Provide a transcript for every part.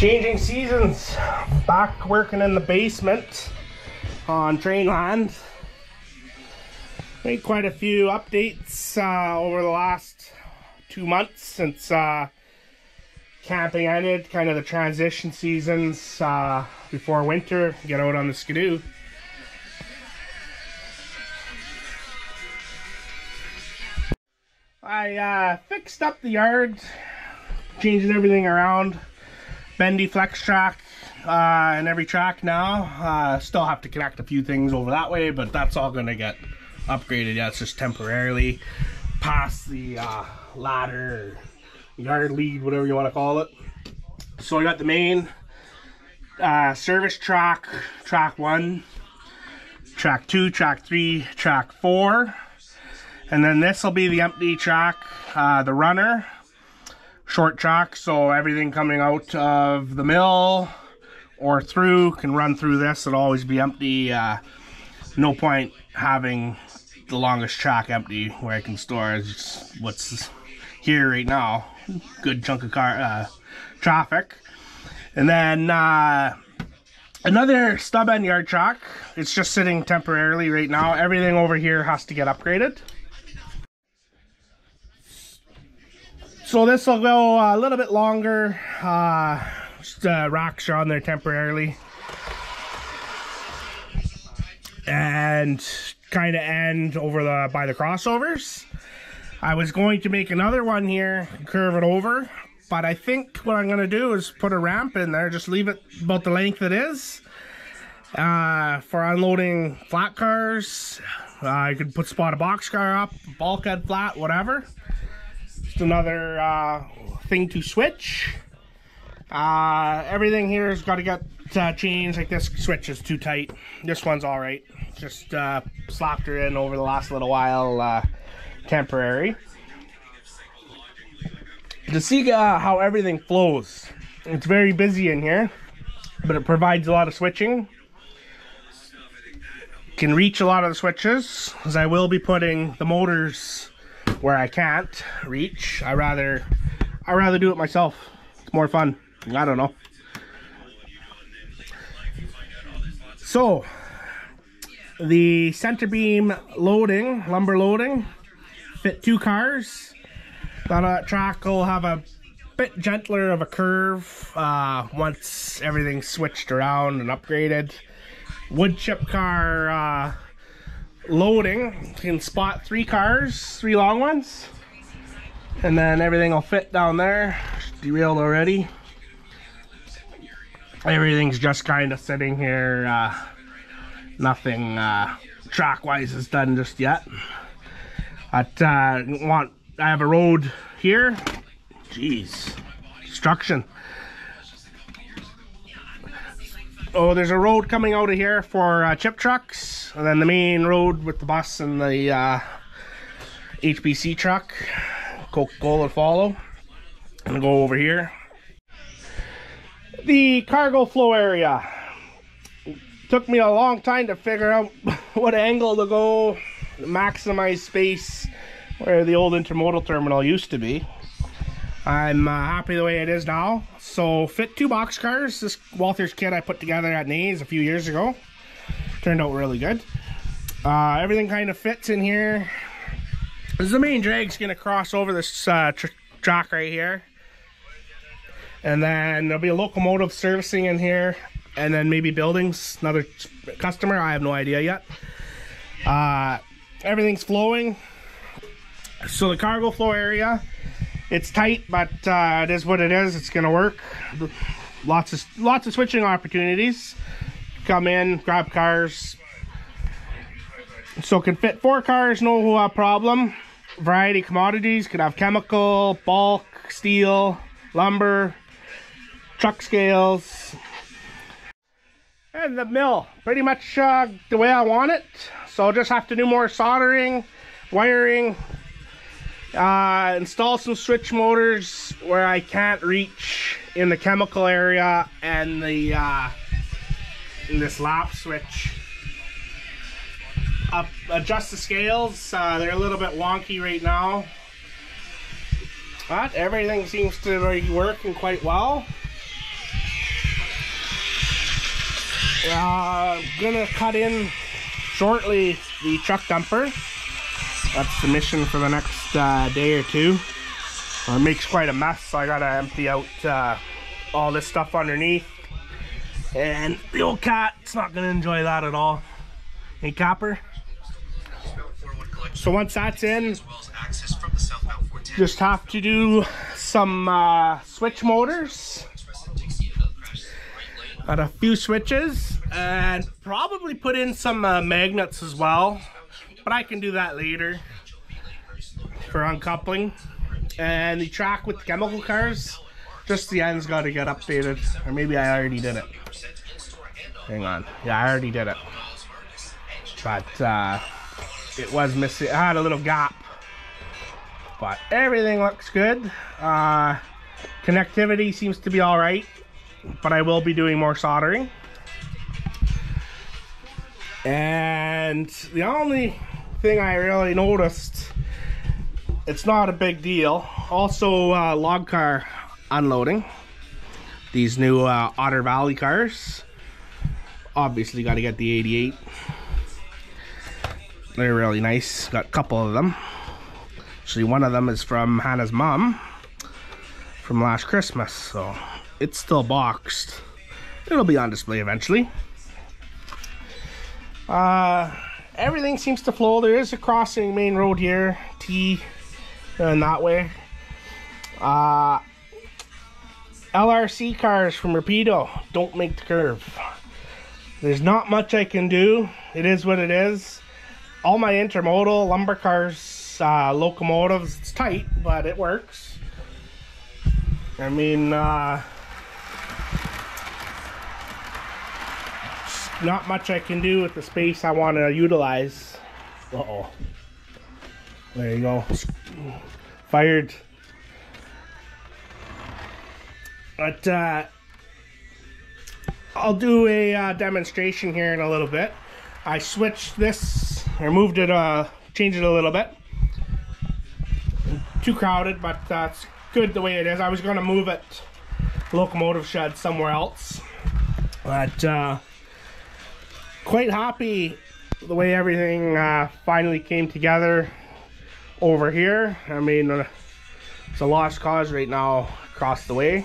Changing seasons, back working in the basement on train land. Made quite a few updates over the last 2 months since camping ended, kind of the transition seasons before winter, get out on the skidoo. I fixed up the yard, changing everything around. Bendy flex track in every track now. Still have to connect a few things over that way, but that's all gonna get upgraded. Yeah, it's just temporarily past the ladder, yard lead, whatever you want to call it. So I got the main service track, track 1, track 2, track 3, track 4, and then this will be the empty track, the runner. Short track, so everything coming out of the mill or through can run through this. It'll always be empty. No point having the longest track empty where I can store what's here right now. Good chunk of car traffic. And then another stub end yard track. It's just sitting temporarily right now. Everything over here has to get upgraded. So this will go a little bit longer. Just racks are on there temporarily, and kind of end over by the crossovers. I was going to make another one here, curve it over, but I think what I'm going to do is put a ramp in there, just leave it about the length it is for unloading flat cars. I could spot a boxcar up, bulkhead flat, whatever. Just another thing to switch. Everything here has got to get changed. Like this switch is too tight. This one's all right. Just slapped her in over the last little while, temporary. To see how everything flows, it's very busy in here, but it provides a lot of switching. Can reach a lot of the switches, as I will be putting the motors where I can't reach. I rather do it myself. It's more fun. I don't know. So the center beam loading, lumber loading, fit 2 cars. That track will have a bit gentler of a curve once everything's switched around and upgraded. Wood chip car loading, can spot 3 cars, 3 long ones, and then everything will fit down there. Derailed already. Everything's just kind of sitting here. Nothing track wise is done just yet. I have a road here. Jeez, construction. Oh, there's a road coming out of here for chip trucks, and then the main road with the bus and the HPC truck. Coca-Cola follow. I'm gonna go over here. The cargo flow area. Took me a long time to figure out what angle to go to maximize space where the old intermodal terminal used to be. I'm happy the way it is now. So fit 2 boxcars. This Walther's kit I put together at Nays a few years ago. Turned out really good. Everything kind of fits in here. The main drag's gonna cross over this track right here. And then there'll be a locomotive servicing in here. And then maybe buildings, another customer, I have no idea yet. Everything's flowing. So the cargo flow area, it's tight, but it is what it is. It's gonna work. Lots of switching opportunities. Come in, grab cars. So can fit 4 cars, no problem. Variety of commodities, could have chemical, bulk, steel, lumber, truck scales. And the mill, pretty much the way I want it. So I'll just have to do more soldering, wiring, install some switch motors where I can't reach in the chemical area and the in this lap switch. Adjust the scales. They're a little bit wonky right now, but everything seems to be working quite well. Gonna cut in shortly the truck dumper. That's the mission for the next day or two. It makes quite a mess, so I gotta empty out all this stuff underneath. And the old cat's not gonna enjoy that at all. Hey, Copper? So once that's in, just have to do some switch motors. Got a few switches and probably put in some magnets as well, but I can do that later for uncoupling. And the track with the chemical cars, just the ends got to get updated, or maybe I already did it. Hang on, yeah, I already did it, but it was missing. I had a little gap, but everything looks good. Connectivity seems to be all right, but I will be doing more soldering. And the only thing I really noticed, it's not a big deal, also log car unloading. These new Otter Valley cars, obviously got to get the 88. They're really nice, got a couple of them. Actually, one of them is from Hannah's mom from last Christmas, so it's still boxed. It'll be on display eventually. Everything seems to flow. There is a crossing main road here, T, and that way. LRC cars from Rapido don't make the curve. There's not much I can do. It is what it is. All my intermodal lumber cars, locomotives, it's tight, but it works. I mean, not much I can do with the space I want to utilize. Uh-oh. There you go. Fired. But I'll do a demonstration here in a little bit. I switched this, or moved it, changed it a little bit. Too crowded, but that's good the way it is. I was going to move it, locomotive shed, somewhere else. But quite happy the way everything finally came together over here. I mean, it's a lost cause right now across the way.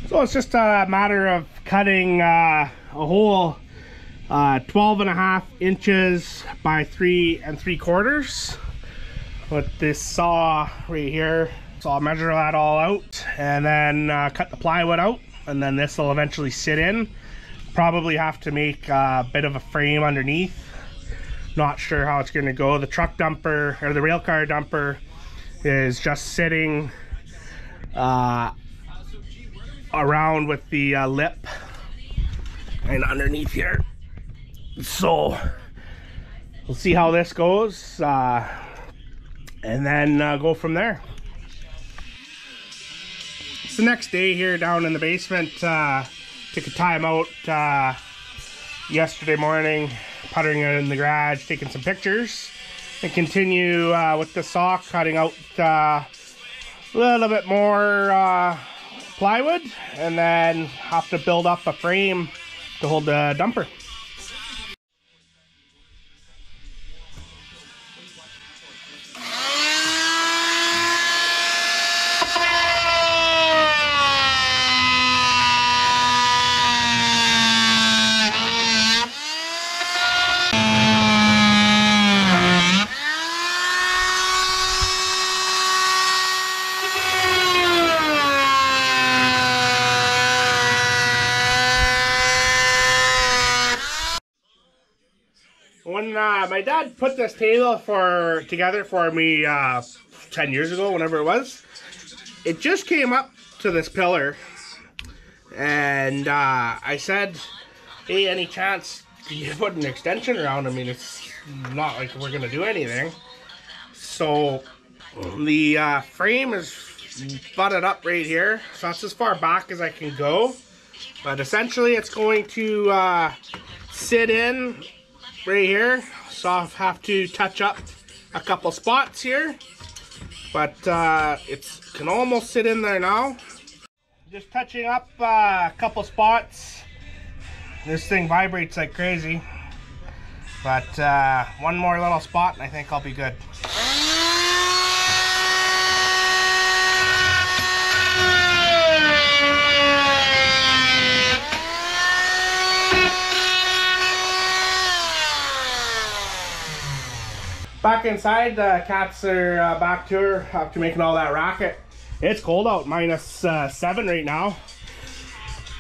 So it's just a matter of cutting a hole 12.5 inches by 3 3/4 with this saw right here. So I'll measure that all out and then cut the plywood out, and then this will eventually sit in. Probably have to make a bit of a frame underneath. Not sure how it's going to go. The truck dumper, or the railcar dumper, is just sitting around with the lip and underneath here. So we'll see how this goes, and then go from there. It's the next day here down in the basement. Took a time out yesterday morning, puttering it in the garage, taking some pictures, and continue with the saw, cutting out a little bit more plywood, and then have to build up a frame to hold the dumper. When my dad put this table together for me 10 years ago, whenever it was, it just came up to this pillar, and I said, hey, any chance you put an extension around? I mean, it's not like we're gonna do anything. So the frame is butted up right here, so that's as far back as I can go, but essentially it's going to sit in right here, so I'll have to touch up a couple spots here, but it can almost sit in there now. Just touching up a couple spots. This thing vibrates like crazy. But one more little spot and I think I'll be good. Back inside, the cats are back to her after making all that racket. It's cold out, -7 right now.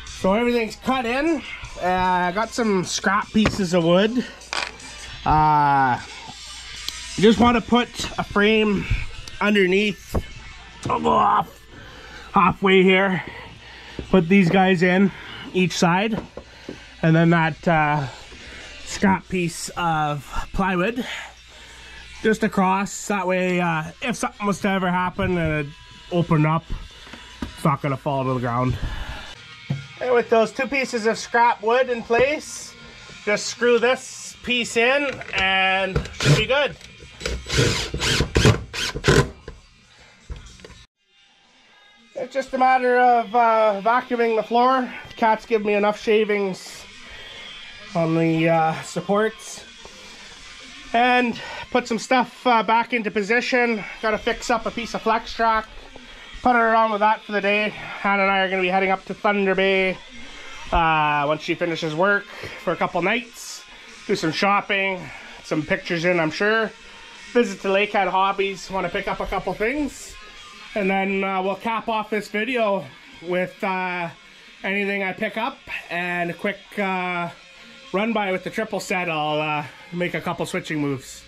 So everything's cut in. I got some scrap pieces of wood. Just want to put a frame underneath. I'll go off halfway here. Put these guys in each side. And then that scrap piece of plywood just across. That way, if something was to ever happen and it opened up, it's not gonna fall to the ground. And with those two pieces of scrap wood in place, just screw this piece in and should be good. It's just a matter of vacuuming the floor. The cats give me enough shavings on the supports. And put some stuff back into position. Gotta fix up a piece of flex track. Put her on with that for the day. Hannah and I are gonna be heading up to Thunder Bay once she finishes work for a couple nights. Do some shopping, some pictures in, I'm sure. Visit the Lakehead Hobbies, wanna pick up a couple things. And then we'll cap off this video with anything I pick up and a quick run by with the triple set. I'll make a couple switching moves.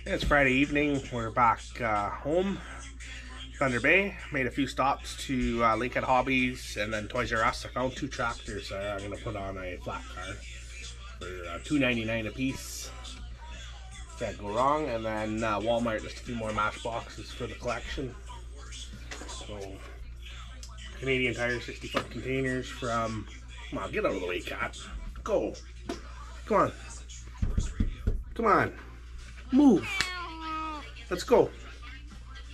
It's Friday evening. We're back home, Thunder Bay. Made a few stops to Lakehead Hobbies and then Toys R Us. I found two tractors I'm going to put on a flat car for $2.99 a piece. Can't go wrong. And then Walmart, just a few more matchboxes for the collection. So Canadian Tire 60-foot containers from, come on, get out of the way, cat. Go. Come on. Come on. Move. Let's go.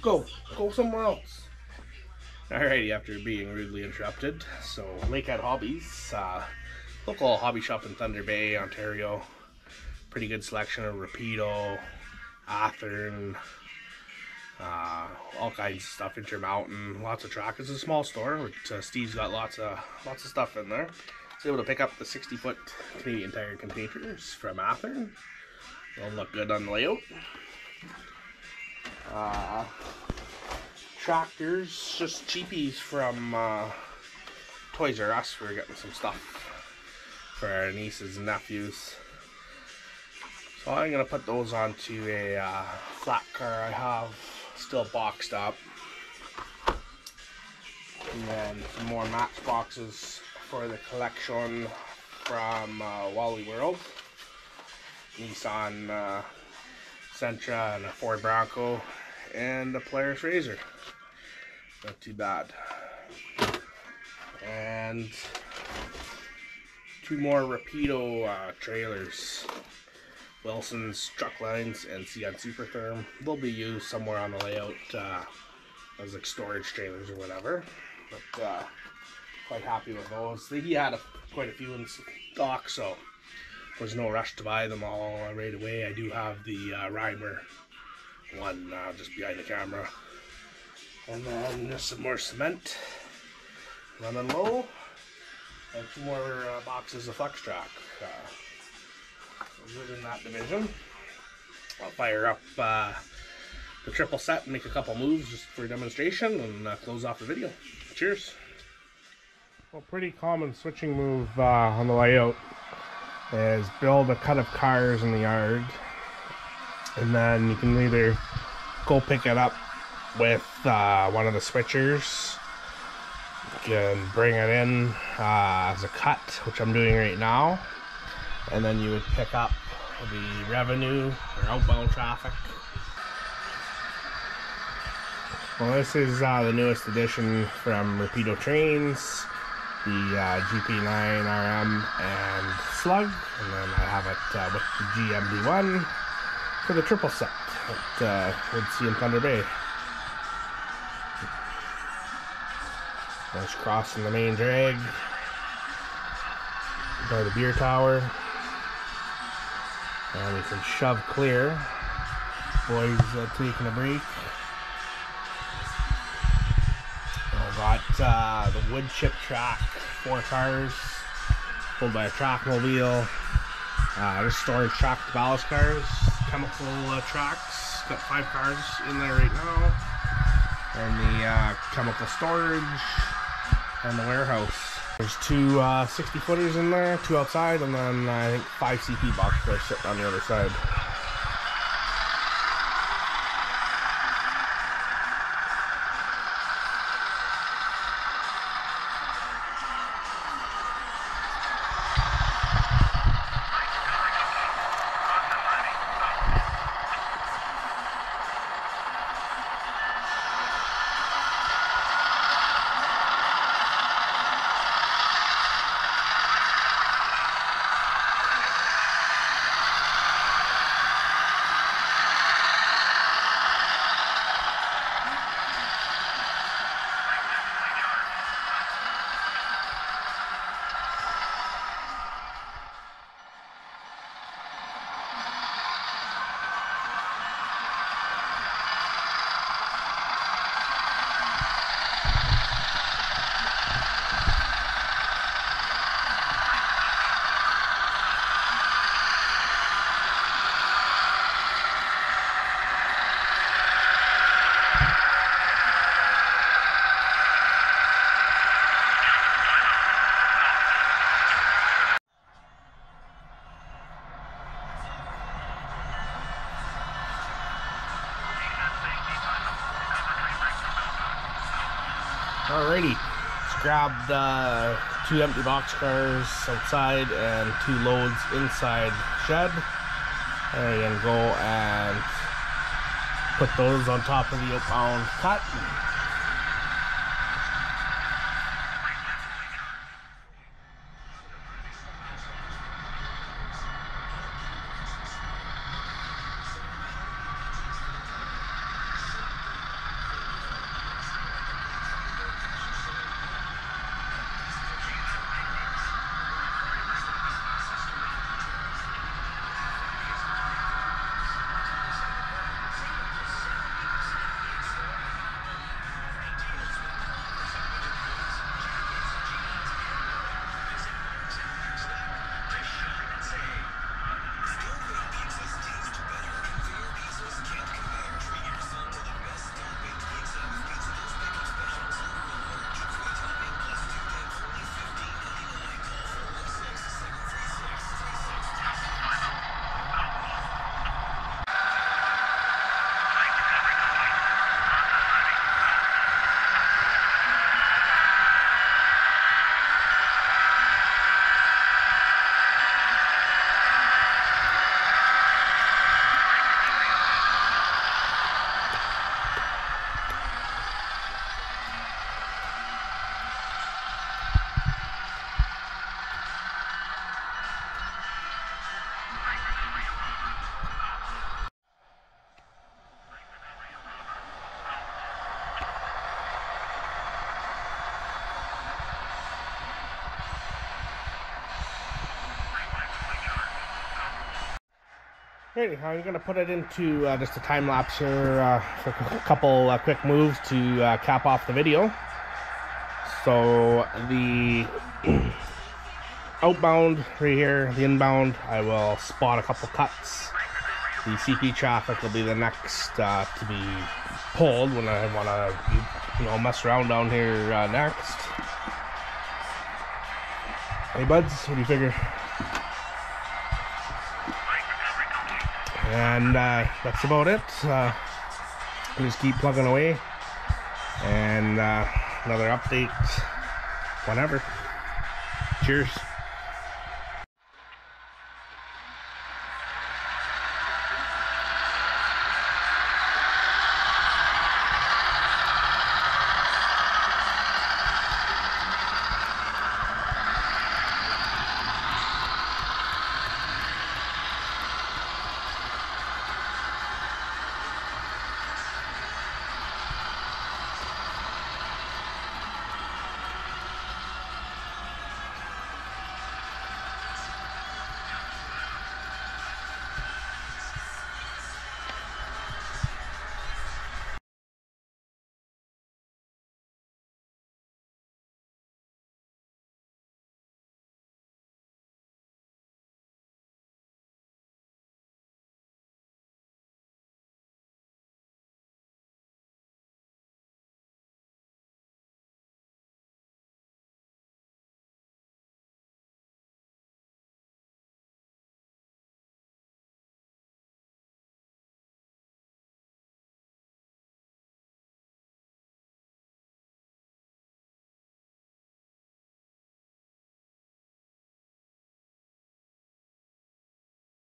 Go. Go somewhere else. Alrighty, after being rudely interrupted. So, Lakehead Hobbies, local hobby shop in Thunder Bay, Ontario. Pretty good selection of Rapido, Athearn, all kinds of stuff, Intermountain, lots of track. It's a small store, but Steve's got lots of stuff in there. Was able to pick up the 60-foot Canadian Tire containers from Athearn. They'll look good on the layout. Tractors, just cheapies from Toys R Us. We're getting some stuff for our nieces and nephews. So I'm going to put those onto a flat car I have still boxed up. And then some more matchboxes for the collection from Wally World. Nissan Sentra and a Ford Bronco and a Polaris Razor. Not too bad. And two more Rapido trailers. Wilson's Truck Lines and CN Supertherm. They'll be used somewhere on the layout as like storage trailers or whatever. But quite happy with those. He had quite a few in stock, so there's no rush to buy them all right away. I do have the Reimer one just behind the camera. And then just some more cement. Running low. And two more boxes of flex track. Good in that division. I'll fire up the triple set and make a couple moves just for demonstration and close off the video. Cheers. Well, pretty common switching move on the layout is build a cut of cars in the yard, and then you can either go pick it up with one of the switchers. You can bring it in as a cut, which I'm doing right now, and then you would pick up the revenue or outbound traffic. Well, this is the newest edition from Rapido Trains, the GP9 RM and Slug, and then I have it with the GMB1 for the triple set that we'll see in Thunder Bay. Just crossing the main drag by the beer tower. And we can shove clear. Boys taking a break. We've got the wood chip track, 4 cars, pulled by a track mobile. This storage track, ballast cars, chemical tracks. Got 5 cars in there right now. And the chemical storage and the warehouse. There's 2 60-footers in there, 2 outside, and then I think 5 CP box cars sitting on the other side. Alrighty, just grabbed 2 empty box cars outside and 2 loads inside shed. And we're gonna go and put those on top of the outbound cut. Okay, I'm going to put it into just a time lapse here for a couple quick moves to cap off the video. So the outbound right here, the inbound, I will spot a couple cuts. The CP traffic will be the next to be pulled when I want to, mess around down here next. Hey buds, what do you figure? And that's about it. I'll just keep plugging away, and another update whenever. Cheers.